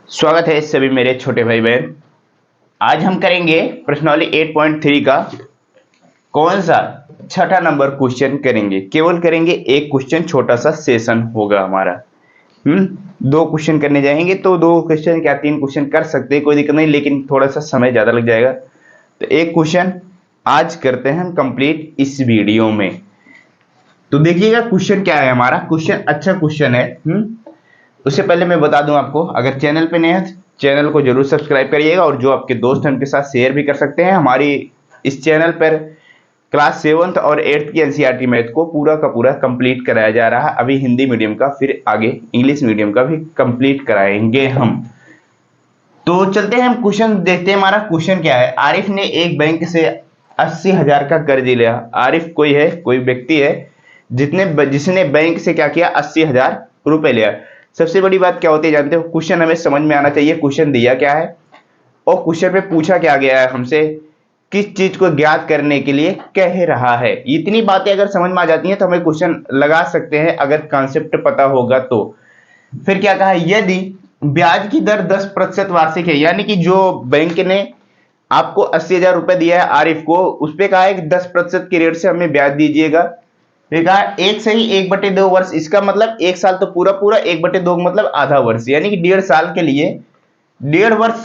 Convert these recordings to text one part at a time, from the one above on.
स्वागत है सभी मेरे छोटे भाई बहन। आज हम करेंगे प्रश्नावली 8.3 का कौन सा छठा नंबर क्वेश्चन करेंगे। केवल करेंगे एक क्वेश्चन, छोटा सा सेशन होगा हमारा। दो क्वेश्चन करने जाएंगे तो दो क्वेश्चन क्या तीन क्वेश्चन कर सकते हैं, कोई दिक्कत नहीं, लेकिन थोड़ा सा समय ज्यादा लग जाएगा। तो एक क्वेश्चन आज करते हैं हम कंप्लीट इस वीडियो में। तो देखिएगा क्वेश्चन क्या है हमारा। क्वेश्चन अच्छा क्वेश्चन है। उससे पहले मैं बता दूं आपको, अगर चैनल पे नए हैं चैनल को जरूर सब्सक्राइब करिएगा, और जो आपके दोस्त हैं उनके साथ शेयर भी कर सकते हैं। हमारी इस चैनल पर क्लास 7th और 8th की एनसीईआरटी मैथ को पूरा का पूरा कंप्लीट कराया जा रहा है। अभी हिंदी मीडियम का, फिर आगे इंग्लिश मीडियम का भी कंप्लीट कराएंगे हम। तो चलते हैं हम क्वेश्चन देखते हैं। हमारा क्वेश्चन क्या है। आरिफ ने एक बैंक से 80,000 का कर्ज लिया। आरिफ कोई है, कोई व्यक्ति है जिसने बैंक से क्या किया, 80,000 रुपए लिया। सबसे बड़ी बात क्या होती है जानते हो, क्वेश्चन हमें समझ में आना चाहिए। क्वेश्चन दिया क्या है और क्वेश्चन में पूछा क्या गया है हमसे, किस चीज को ज्ञात करने के लिए कह रहा है। इतनी बातें अगर समझ में आ जाती हैं तो हमें क्वेश्चन लगा सकते हैं, अगर कॉन्सेप्ट पता होगा तो। फिर क्या कहा, यदि ब्याज की दर 10% वार्षिक है, यानी कि जो बैंक ने आपको 80,000 रुपए दिया है आरिफ को, उस पर कहा है कि 10% की रेट से हमें ब्याज दीजिएगा। फिर कहा 1/2 वर्ष, इसका मतलब 1 साल तो पूरा पूरा, 1/2 मतलब आधा वर्ष, यानी कि 1.5 साल के लिए 1.5 वर्ष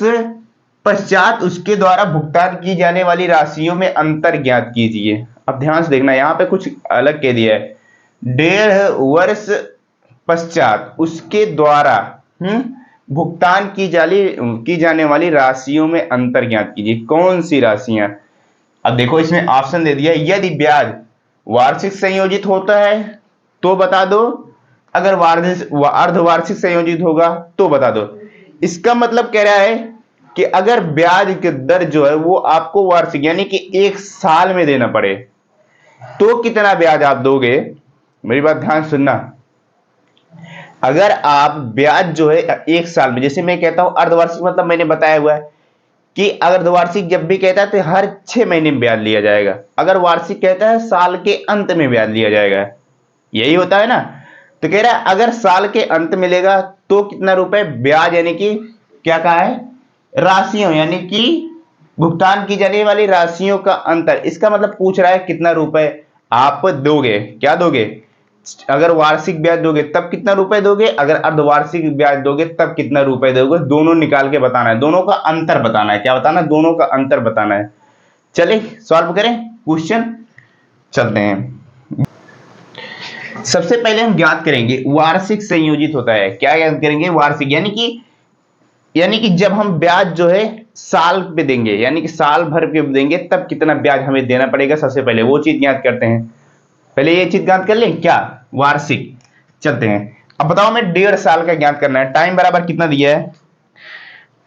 पश्चात उसके द्वारा भुगतान की जाने वाली राशियों में अंतर ज्ञात कीजिए। अब ध्यान से देखना, यहां पे कुछ अलग कह दिया है। 1.5 वर्ष पश्चात उसके द्वारा भुगतान की जाने वाली राशियों में अंतर ज्ञात कीजिए। कौन सी राशियां। अब देखो इसमें ऑप्शन दे दिया है, यदि ब्याज वार्षिक संयोजित होता है तो बता दो, अगर अर्धवार्षिक संयोजित होगा तो बता दो। इसका मतलब कह रहा है कि अगर ब्याज की दर जो है वो आपको वार्षिक यानी कि 1 साल में देना पड़े तो कितना ब्याज आप दोगे। मेरी बात ध्यान सुनना, अगर आप ब्याज जो है 1 साल में, जैसे मैं कहता हूं अर्धवार्षिक मतलब मैंने बताया हुआ है कि अगर वार्षिक जब भी कहता है तो हर 6 महीने में ब्याज लिया जाएगा, अगर वार्षिक कहता है साल के अंत में ब्याज लिया जाएगा, यही होता है ना। तो कह रहा है अगर साल के अंत में लेगा तो कितना रुपए ब्याज, यानी कि क्या कहा है, राशियों यानी कि भुगतान की जाने वाली राशियों का अंतर। इसका मतलब पूछ रहा है कितना रुपए आप दोगे, क्या दोगे। अगर वार्षिक ब्याज दोगे तब कितना रुपए दोगे, अगर अर्धवार्षिक ब्याज दोगे तब कितना रुपए दोगे, दोनों निकाल के बताना है, दोनों का अंतर बताना है। क्या बताना है, दोनों का अंतर बताना है। चलिए सॉल्व करें क्वेश्चन, चलते हैं। सबसे पहले हम ज्ञात करेंगे वार्षिक संयोजित होता है। क्या ज्ञात करेंगे, वार्षिक यानी कि जब हम ब्याज जो है साल पे देंगे, यानी कि साल भर पे देंगे तब कितना ब्याज हमें देना पड़ेगा, सबसे पहले वो चीज ज्ञात करते हैं। पहले ये चीज ज्ञात कर लें, क्या, वार्षिक। चलते हैं, अब बताओ मैं 1.5 साल का ज्ञात करना है। टाइम बराबर कितना दिया है,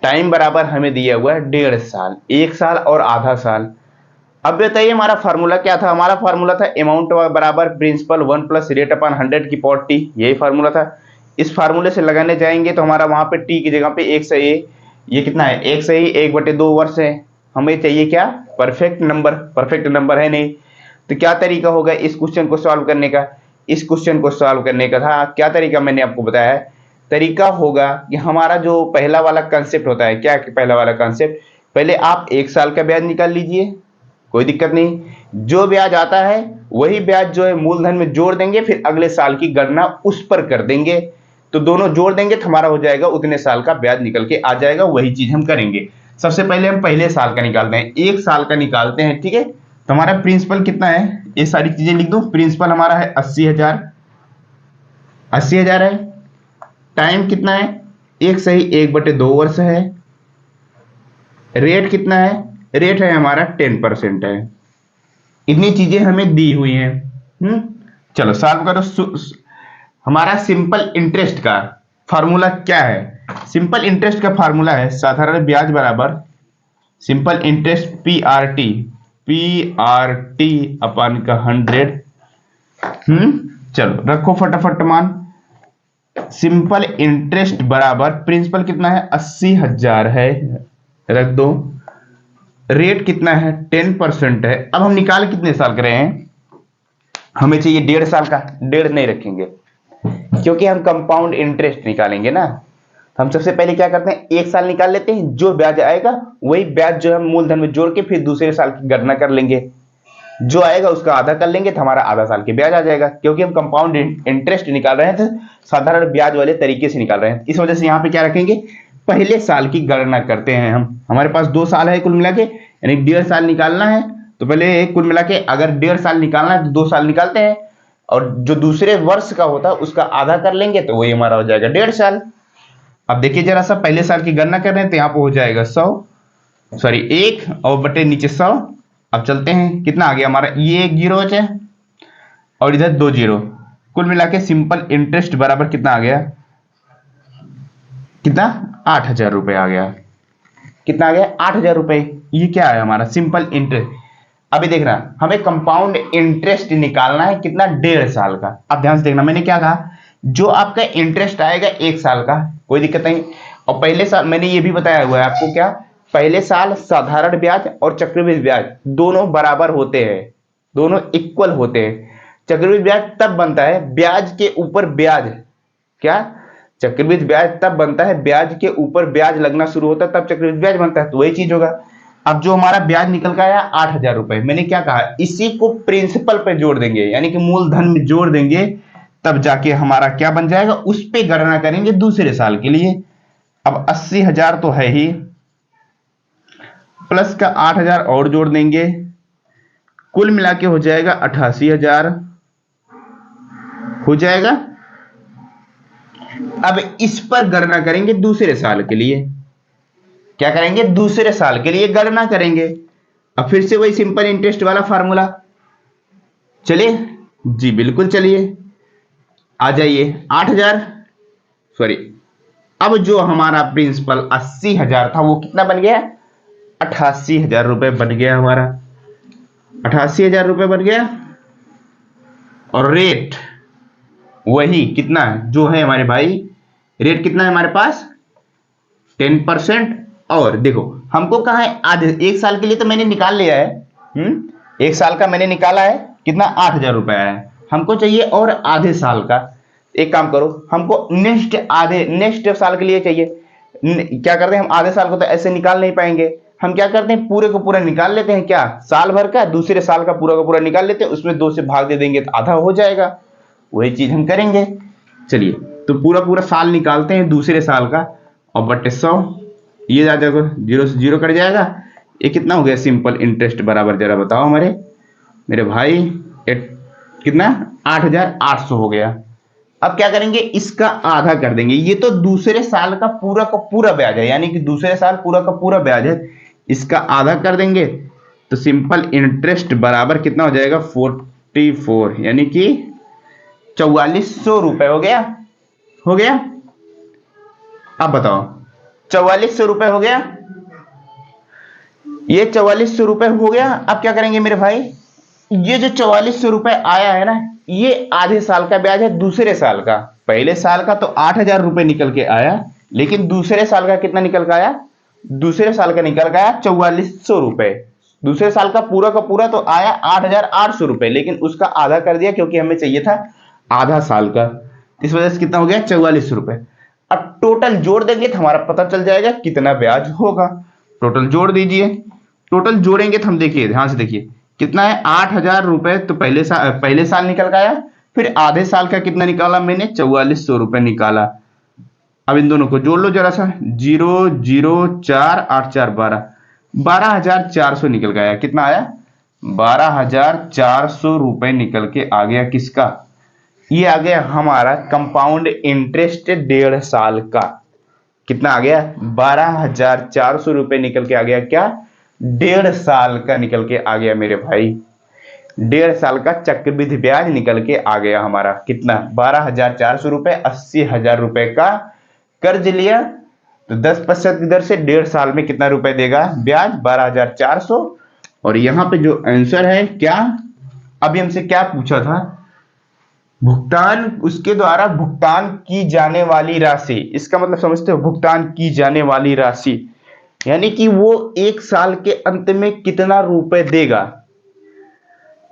टाइम बराबर हमें दिया हुआ है 1.5 साल, 1 साल और आधा साल। अब बताइए हमारा फार्मूला क्या था। हमारा फार्मूला था अमाउंट बराबर प्रिंसिपल 1 प्लस रेट अपॉन 100 की पावर टी, यही फार्मूला था। इस फार्मूले से लगाने जाएंगे तो हमारा वहां पे टी की जगह पे 1 से ये कितना है, 1/2 वर्ष है। हमें चाहिए क्या, परफेक्ट नंबर। परफेक्ट नंबर है नहीं, तो क्या तरीका होगा इस क्वेश्चन को सॉल्व करने का। इस क्वेश्चन को सॉल्व करने का था क्या तरीका, मैंने आपको बताया है। तरीका होगा कि हमारा जो पहला वाला कंसेप्ट होता है, क्या पहला वाला कंसेप्ट, पहले आप 1 साल का ब्याज निकाल लीजिए, कोई दिक्कत नहीं। जो ब्याज आता है वही ब्याज जो है मूलधन में जोड़ देंगे, फिर अगले साल की गणना उस पर कर देंगे। तो दोनों जोड़ देंगे तो हमारा हो जाएगा उतने साल का ब्याज निकल के आ जाएगा। वही चीज हम करेंगे। सबसे पहले हम पहले साल का निकालते हैं, 1 साल का निकालते हैं, ठीक है। तो हमारा प्रिंसिपल कितना है, ये सारी चीजें लिख दो। प्रिंसिपल हमारा है 80,000, 80,000 है। टाइम कितना है, 1/2 वर्ष है। रेट कितना है, रेट है हमारा 10% है। इतनी चीजें हमें दी हुई हैं। चलो सॉल्व करो। हमारा सिंपल इंटरेस्ट का फार्मूला क्या है। सिंपल इंटरेस्ट का फार्मूला है साधारण ब्याज बराबर simple interest P R T अपन का 100। चलो रखो फटाफट मान। सिंपल इंटरेस्ट बराबर प्रिंसिपल कितना है, 80,000 है, रख दो। रेट कितना है, 10% है। अब हम निकाल कितने साल कर रहे हैं, हमें चाहिए 1.5 साल का। 1.5 नहीं रखेंगे क्योंकि हम कंपाउंड इंटरेस्ट निकालेंगे ना, तो हम सबसे पहले क्या करते हैं, एक साल निकाल लेते हैं, जो ब्याज आएगा वही ब्याज जो हम मूलधन में जोड़ के फिर दूसरे साल की गणना कर लेंगे, जो आएगा उसका आधा कर लेंगे तो हमारा आधा साल के ब्याज आ जाएगा, क्योंकि हम कंपाउंड इंटरेस्ट निकाल रहे हैं तो साधारण ब्याज वाले तरीके से निकाल रहे हैं। इस वजह से यहाँ पे क्या रखेंगे, पहले साल की गणना करते हैं हम। हमारे पास 2 साल है कुल मिला के, यानी 1.5 साल निकालना है, तो पहले कुल मिला के अगर 1.5 साल निकालना है तो 2 साल निकालते हैं, और जो दूसरे वर्ष का होता है उसका आधा कर लेंगे तो वही हमारा हो जाएगा 1.5 साल। अब देखिए जरा सा, पहले साल की गणना कर रहे हैं तो यहाँ पे हो जाएगा 1 और बटे नीचे 100। अब चलते हैं, कितना आ गया हमारा, ये 1 जीरो है और इधर 2 जीरो, कुल मिला के सिंपल इंटरेस्ट बराबर कितना आ गया, कितना 8,000 रुपए आ गया। कितना आ गया 8,000 रुपए। ये क्या है हमारा सिंपल इंटरेस्ट। अभी देखना, हमें कंपाउंड इंटरेस्ट निकालना है कितना, 1.5 साल का। अब ध्यान से देखना, मैंने क्या कहा, जो आपका इंटरेस्ट आएगा 1 साल का कोई दिक्कत नहीं, और पहले साल मैंने ये भी बताया हुआ है आपको, क्या पहले साल साधारण ब्याज और चक्रवृद्धि ब्याज दोनों बराबर होते हैं, दोनों इक्वल होते हैं। चक्रवृद्धि ब्याज तब बनता है ब्याज के ऊपर ब्याज, क्या चक्रवृद्धि ब्याज तब बनता है ब्याज के ऊपर ब्याज लगना शुरू होता है तब चक्रवृद्धि ब्याज बनता है, तो वही चीज होगा। अब जो हमारा ब्याज निकल का आया 8,000 रुपए, मैंने क्या कहा, इसी को प्रिंसिपल पे जोड़ देंगे, यानी कि मूलधन में जोड़ देंगे, तब जाके हमारा क्या बन जाएगा, उस पे गणना करेंगे दूसरे साल के लिए। अब 80,000 तो है ही, प्लस का 8,000 और जोड़ देंगे, कुल मिला के हो जाएगा 88,000 हो जाएगा। अब इस पर गणना करेंगे दूसरे साल के लिए, क्या करेंगे, दूसरे साल के लिए गणना करेंगे। अब फिर से वही सिंपल इंटरेस्ट वाला फार्मूला, चलिए जी बिल्कुल, चलिए आ जाइए 8,000 सॉरी, अब जो हमारा प्रिंसिपल 80,000 था वो कितना बन गया, 88,000 रुपए बन गया हमारा, 88,000 रुपए बन गया। और रेट वही कितना जो है हमारे भाई, रेट कितना है हमारे पास 10%। और देखो हमको कहा है आधे, 1 साल के लिए तो मैंने निकाल लिया है, 1 साल का मैंने निकाला है कितना 8,000 रुपए है, हमको चाहिए और आधे साल का। एक काम करो, हमको नेक्स्ट साल के लिए चाहिए, क्या करते हैं हम, आधे साल को तो ऐसे निकाल नहीं पाएंगे, हम क्या करते हैं पूरे को पूरा निकाल लेते हैं, क्या साल भर का दूसरे साल का पूरा निकाल लेते हैं, उसमें 2 से भाग दे देंगे तो आधा हो जाएगा, वही चीज हम करेंगे। चलिए तो पूरा साल निकालते हैं दूसरे साल का, और बटे 100, ये जा जाएगा 0 से 0 कट जाएगा, ये कितना हो गया सिंपल इंटरेस्ट बराबर, जरा बताओ मेरे भाई, कितना 8,800 हो गया। अब क्या करेंगे, इसका आधा कर देंगे, ये तो दूसरे साल का पूरा ब्याज है, यानी कि दूसरे साल पूरा का पूरा ब्याज है, इसका आधा कर देंगे तो सिंपल इंटरेस्ट बराबर कितना हो जाएगा 44, यानी कि 4400 रुपए हो गया। अब बताओ 4400 रुपए हो गया, ये 4400 रुपए हो गया। अब क्या करेंगे मेरे भाई, ये जो 4400 रुपए आया है ना, ये आधे साल का ब्याज है दूसरे साल का। पहले साल का तो 8,000 रुपए निकल के आया, लेकिन दूसरे साल का कितना निकल के आया, दूसरे साल का निकल के आया 4400 रुपए। दूसरे साल का पूरा तो आया 8,800 रुपए, लेकिन उसका आधा कर दिया क्योंकि हमें चाहिए था आधा साल का, इस वजह से कितना हो गया 4400 रुपए। अब टोटल जोड़ देंगे तो हमारा पता चल जाएगा कितना ब्याज होगा। टोटल जोड़ दीजिए, टोटल जोड़ेंगे तो हम देखिए, ध्यान से देखिए कितना है 8,000 रुपए तो पहले साल निकल के आया, फिर आधे साल का कितना निकाला मैंने 4400 रुपए निकाला। अब इन दोनों को जोड़ लो जरा सा, 0 0 4 8 4 12, 12,400 निकल के आया। कितना आया 12,400 रुपए निकल के आ गया, किसका, ये आ गया हमारा कंपाउंड इंटरेस्ट 1.5 साल का। कितना आ गया 12,400 रुपए निकल के आ गया, क्या 1.5 साल का निकल के आ गया मेरे भाई, 1.5 साल का चक्रवृद्धि ब्याज निकल के आ गया हमारा। कितना 12,400 रुपए, 80,000 रुपए का कर्ज लिया तो 10% की दर से 1.5 साल में कितना रुपए देगा ब्याज 12,400। और यहां पे जो आंसर है, क्या अभी हमसे क्या पूछा था, भुगतान, उसके द्वारा भुगतान की जाने वाली राशि, इसका मतलब समझते हो, भुगतान की जाने वाली राशि, यानी कि वो 1 साल के अंत में कितना रुपए देगा,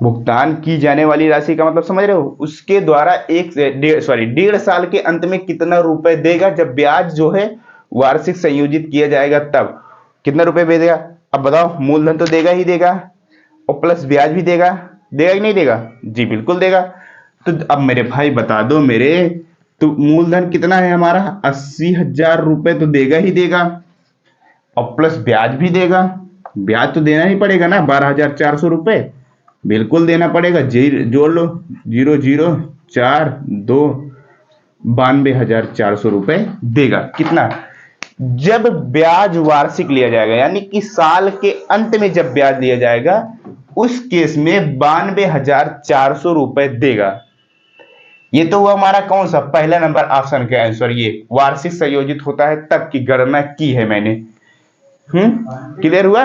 भुगतान की जाने वाली राशि का मतलब समझ रहे हो, उसके द्वारा डेढ़ साल के अंत में कितना रुपए देगा, जब ब्याज जो है वार्षिक संयोजित किया जाएगा तब कितना रुपए देगा। अब बताओ, मूलधन तो देगा ही देगा और प्लस ब्याज भी देगा, देगा कि नहीं देगा? जी बिल्कुल देगा। तो अब मेरे भाई बता दो मेरे, तो मूलधन कितना है हमारा? 80,000 रुपए तो देगा ही देगा और प्लस ब्याज भी देगा। ब्याज तो देना ही पड़ेगा ना, 12,400 रुपए बिल्कुल देना पड़ेगा। जोड़ लो, 004 2, 92,400 रुपए देगा। कितना? जब ब्याज वार्षिक लिया जाएगा, यानी कि साल के अंत में जब ब्याज लिया जाएगा, उस केस में 92,400 रुपए देगा। ये तो हुआ हमारा कौन सा, पहला नंबर ऑप्शन का आंसर। ये वार्षिक संयोजित होता है तब की गणना की है मैंने। क्लियर हुआ?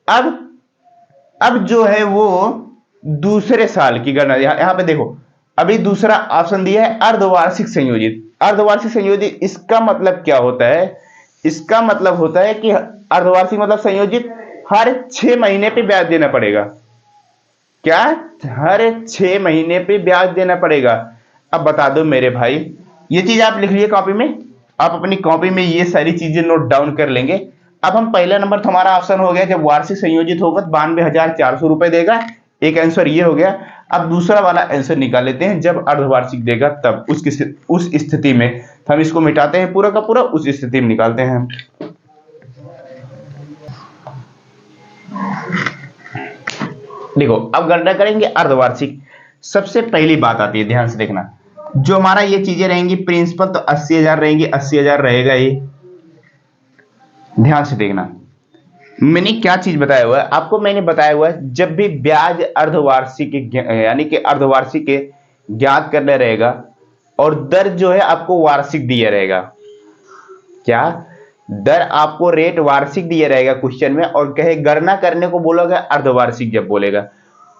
अब जो है वो दूसरे साल की गणना, यहां पे देखो, अभी दूसरा ऑप्शन दिया है अर्धवार्षिक संयोजित। अर्धवार्षिक संयोजित इसका मतलब क्या होता है? इसका मतलब होता है कि अर्धवार्षिक मतलब संयोजित हर 6 महीने पे ब्याज देना पड़ेगा। क्या? हर 6 महीने पे ब्याज देना पड़ेगा। अब बता दो मेरे भाई, ये चीज आप लिख लीजिए कॉपी में, आप अपनी कॉपी में ये सारी चीजें नोट डाउन कर लेंगे। अब हम पहला नंबर तो हमारा ऑप्शन हो गया, जब वार्षिक संयोजित होगा तो 92,400 रुपए देगा, एक आंसर ये हो गया। अब दूसरा वाला आंसर निकाल लेते हैं, जब अर्धवार्षिक देगा तब उस स्थिति में हम इसको मिटाते हैं पूरा का पूरा, उस स्थिति में निकालते हैं। देखो अब गणना करेंगे अर्धवार्षिक। सबसे पहली बात आती है, ध्यान से देखना, जो हमारा ये चीजें रहेंगी प्रिंसिपल तो 80,000 रहेंगी, 80,000 रहेगा ये। ध्यान से देखना, मैंने क्या चीज बताया हुआ है आपको, मैंने बताया हुआ है जब भी ब्याज अर्धवार्षिक यानी कि अर्धवार्षिक के ज्ञात करना रहेगा और दर जो है आपको वार्षिक दिया रहेगा। क्या? दर आपको रेट वार्षिक दिया रहेगा क्वेश्चन में, और कहे गणना करने को बोलोगे अर्धवार्षिक जब बोलेगा,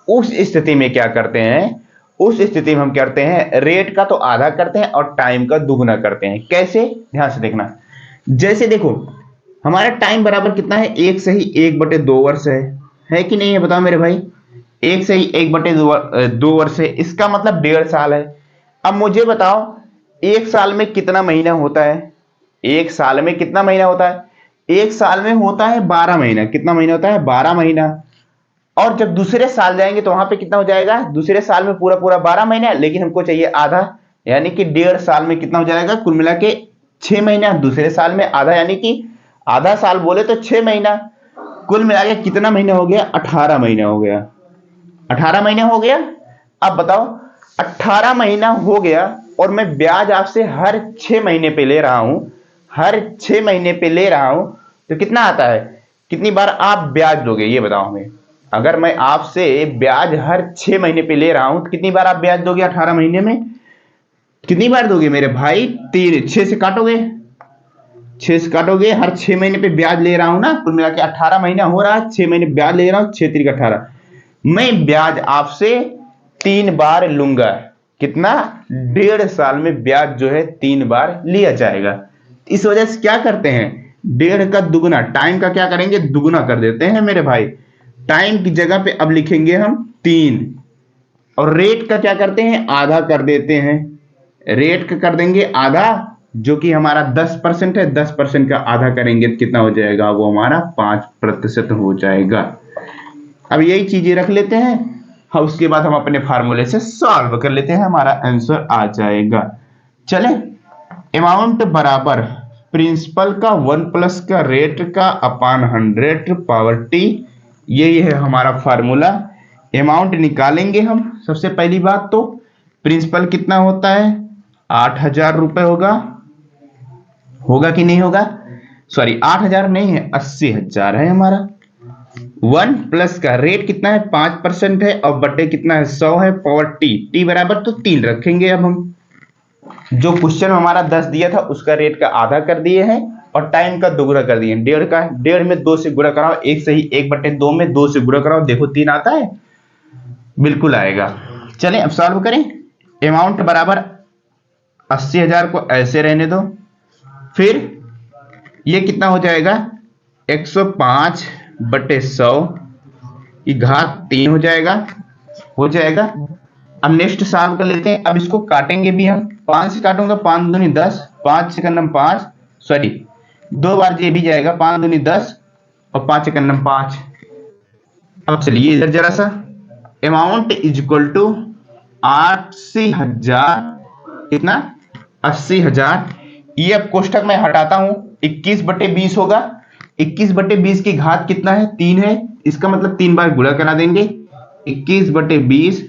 उस स्थिति में क्या करते हैं, उस स्थिति में हम करते हैं रेट का तो आधा करते हैं और टाइम का दुगुना करते हैं। कैसे? ध्यान से देखना, जैसे देखो हमारा टाइम बराबर कितना है, 1/2 वर्ष है कि नहीं है? बताओ मेरे भाई, 1/2 वर्ष है, इसका मतलब 1.5 साल है। अब मुझे बताओ, एक साल में कितना महीना होता है? एक साल में कितना महीना होता है? एक साल में होता है 12 महीना। कितना महीना होता है? 12 महीना। और जब दूसरे साल जाएंगे तो वहां पे कितना हो जाएगा? दूसरे साल में पूरा पूरा 12 महीना, लेकिन हमको चाहिए आधा, यानी कि 1.5 साल में कितना हो जाएगा? कुल मिला के 6 महीना। दूसरे साल में आधा, यानी कि आधा साल बोले तो 6 महीना। कुल मिला के कितना महीना हो गया? 18 महीना हो गया। 18 महीना हो गया। अब बताओ, 18 महीना हो गया और मैं ब्याज आपसे हर 6 महीने पे ले रहा हूं, हर 6 महीने पे ले रहा हूं, तो कितना आता है? कितनी बार आप ब्याज दोगे ये बताओ हमें। अगर मैं आपसे ब्याज हर 6 महीने पे ले रहा हूं तो कितनी बार आप ब्याज दोगे 18 महीने में? कितनी बार दोगे मेरे भाई? 3। 6 से काटोगे, 6 से काटोगे, हर 6 महीने पे ब्याज ले रहा हूं ना, कुल मिला के 18 महीना हो रहा है, 6 महीने ब्याज ले रहा हूं, 6 3 18। मैं ब्याज आपसे 3 बार लूंगा। कितना? 1.5 साल में ब्याज जो है 3 बार लिया जाएगा। इस वजह से क्या करते हैं, 1.5 का दुगुना, टाइम का क्या करेंगे? दुगुना कर देते हैं मेरे भाई। टाइम की जगह पे अब लिखेंगे हम 3, और रेट का क्या करते हैं? आधा कर देते हैं। रेट का कर देंगे आधा, जो कि हमारा 10% है, 10% का आधा करेंगे तो कितना हो जाएगा? वो हमारा 5% हो जाएगा। अब यही चीजें रख लेते हैं, हाँ, उसके बाद हम अपने फार्मूले से सॉल्व कर लेते हैं, हमारा आंसर आ जाएगा। चले, अमाउंट बराबर प्रिंसिपल का 1 प्लस का रेट का अपान 100 पावर टी, यही है हमारा फार्मूला। अमाउंट निकालेंगे हम। सबसे पहली बात तो प्रिंसिपल कितना होता है? 8,000 रुपए होगा कि नहीं होगा? सॉरी, 8,000 नहीं है, 80,000 है हमारा। 1 प्लस का रेट कितना है? 5% है, और बटे कितना है? 100 है, पावर टी बराबर तो 3 रखेंगे। अब हम जो क्वेश्चन हमारा 10 दिया था उसका रेट का आधा कर दिए हैं और टाइम का दुगुना कर दिए। 1.5 का, 1.5 में 2 से गुणा कराओ, 1 से ही 1/2 में 2 से गुणा कराओ, देखो 3 आता है, बिल्कुल आएगा। चलें अब सॉल्व करें। अमाउंट बराबर 80,000 को ऐसे रहने दो, फिर ये कितना हो जाएगा? 105/100 की घात 3 हो जाएगा, हो जाएगा। अब नेक्स्ट सॉल्व कर लेते हैं। अब इसको काटेंगे भी हम, 5 से काटूंगा, 5 दूनी 10, 5 से करना 5, सॉरी 2 बार ये भी जाएगा, 5 दूनी 10 और 5 से करना 5। अब चलिए इधर जरा सा, अमाउंट इज इक्वल टू 80,000, कितना 80,000। ये अब कोष्टक में हटाता हूं, 21/20 होगा। 21/20 की घात कितना है, 3 है। इसका मतलब 3 बार गुणा करा देंगे, 21/20,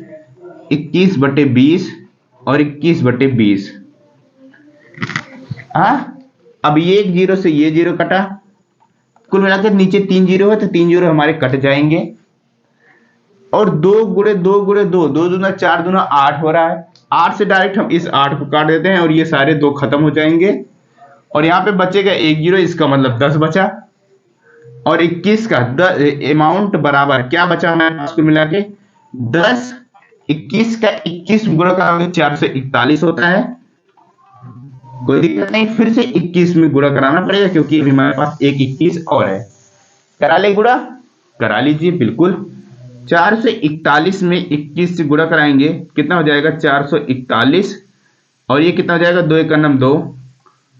21/20 और 21/20। अब ये एक जीरो से ये जीरो कटा, कुल मिलाकर नीचे 3 जीरो है तो 3 जीरो हमारे कट जाएंगे। और 2 गुणे 2 गुणे 2, 2 दूना 4 दूना 8 हो रहा है। 8 से डायरेक्ट हम इस 8 को काट देते हैं और ये सारे 2 खत्म हो जाएंगे और यहाँ पे बचेगा 1 जीरो, इसका मतलब 10 बचा। और 21 का अमाउंट बराबर क्या बचा हमारे पास को मिला के 10। 21 का 21 गुणा कराओगे 441 होता है, कोई दिक्कत नहीं। फिर से 21 में गुणा कराना पड़ेगा क्योंकि अभी हमारे पास एक 21 और है। करा ले गुणा, करा लीजिए बिल्कुल। 441 में 21 से गुणा कराएंगे, कितना हो जाएगा 441। और ये कितना हो जाएगा, 2 एक 2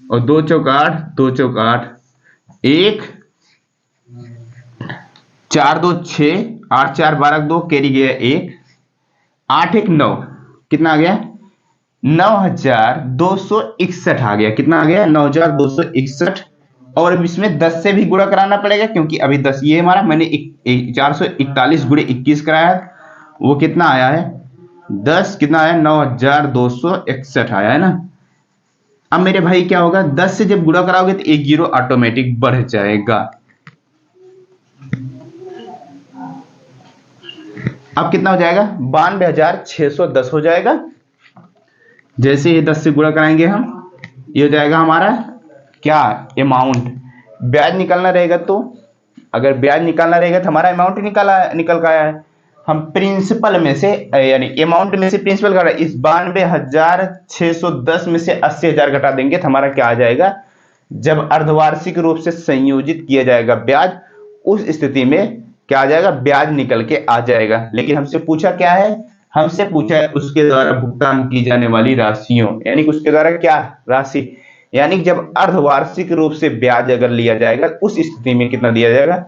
और 2 चौक 8, 2 चौक 8, 1 4 2 6, 8 4 12 2 कैरी गया 1, 8 1 9, कितना आ गया 9,261 आ गया। कितना आ गया 9,261। और अब इसमें 10 से भी गुणा कराना पड़ेगा क्योंकि अभी 10 ये हमारा, मैंने 441 गुणे 21 कराया है, वो कितना आया है 10, कितना आया 9,261 आया है ना। अब मेरे भाई क्या होगा, 10 से जब गुणा कराओगे तो 1 जीरो ऑटोमेटिक बढ़ जाएगा। अब कितना हो जाएगा 92,610 हो जाएगा। जैसे ही 10 से गुणा कराएंगे हम, ये हो जाएगा हमारा क्या अमाउंट। ब्याज निकालना रहेगा तो, अगर ब्याज निकालना रहेगा तो हमारा अमाउंट निकल का आया है। हम प्रिंसिपल में से यानी अमाउंट में से प्रिंसिपल घटा, इस 92,610 में से 80,000 घटा देंगे तो हमारा क्या आ जाएगा, जब अर्धवार्षिक रूप से संयोजित किया जाएगा ब्याज, उस स्थिति में क्या आ जाएगा, ब्याज निकल के आ जाएगा। लेकिन हमसे पूछा क्या है, हमसे पूछा है उसके द्वारा भुगतान की जाने वाली राशियों, यानी उसके द्वारा क्या राशि, यानी जब अर्धवार्षिक रूप से ब्याज अगर लिया जाएगा उस स्थिति में कितना दिया जाएगा,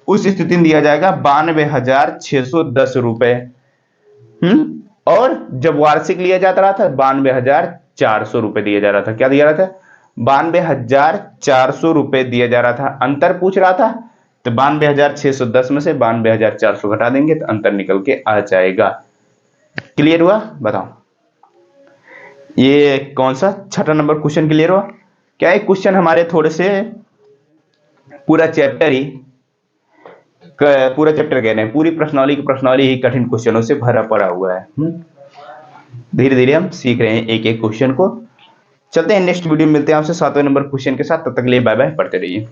उस स्थिति में दिया जाएगा 92,610 रुपए। और जब वार्षिक लिया जाता रहा था 92,400 रुपए दिया जा रहा था। क्या दिया रहा था, 92,400 रुपए दिया जा रहा था। अंतर पूछ रहा था तो 92,610 में से 92,400 घटा देंगे तो अंतर निकल के आ जाएगा। क्लियर हुआ, बताओ ये कौन सा छठा नंबर क्वेश्चन क्लियर हुआ क्या। एक क्वेश्चन हमारे थोड़े से पूरा चैप्टर कह रहे हैं, पूरी प्रश्नावली ही कठिन क्वेश्चनों से भरा पड़ा हुआ है। धीरे धीरे हम सीख रहे हैं एक एक क्वेश्चन को। चलते हैं नेक्स्ट वीडियो में मिलते हैं आपसे 7वें नंबर क्वेश्चन के साथ। तब तक के लिए बाय बाय, पढ़ते रहिए।